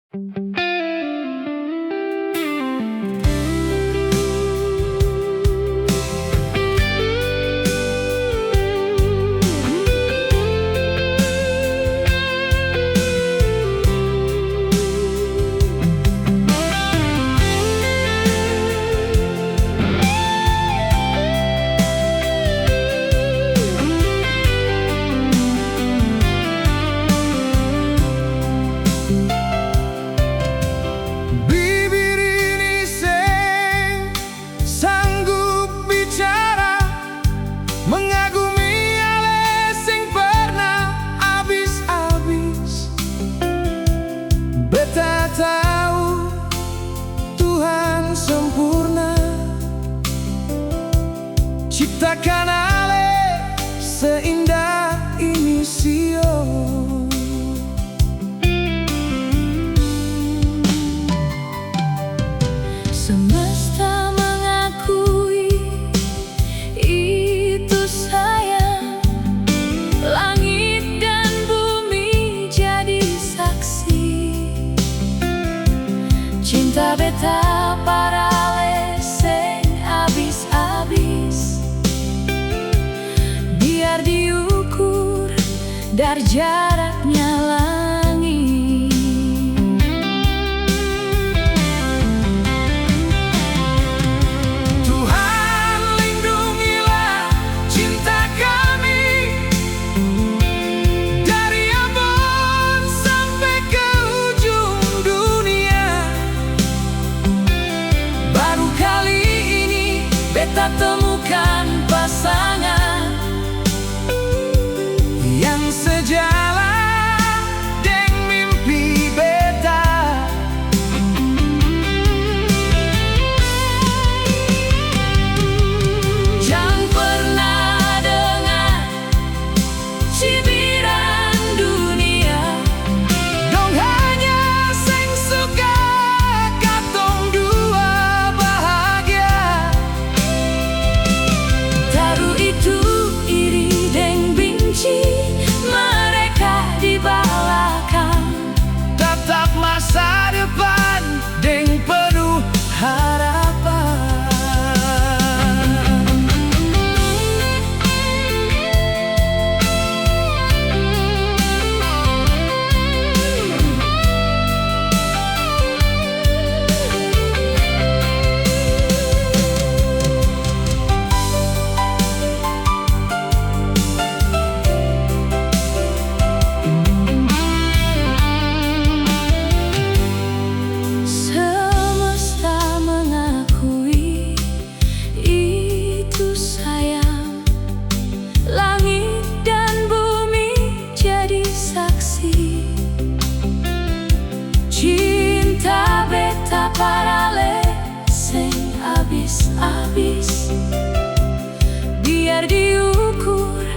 Bibir ini sanggup bicara, mengagumi ale sing pernah abis-abis. Beta tahu Tuhan sempurna, ciptakan ale seindah ini sio. Semesta mengakui itu sayang, langit dan bumi jadi saksi. Cinta beta parale sing abis-abis, biar diukur dari jaraknya langit. Tuhan lindungilah cinta kami dari Ambon sampai ke ujung dunia. Baru kali ini beta temukan pasangan yang sejalan deng mimpi beta. Jangan pernah dengar cibiran dunia, dong hanya sing suka katong dua bahagia. Taruh itu iri deng benci mereka di belakang, tatap masa depan deng penuh harapan. Semesta mengakui itu sayang, langit dan bumi jadi saksi. Cinta beta parale sing abis-abis, biar diukur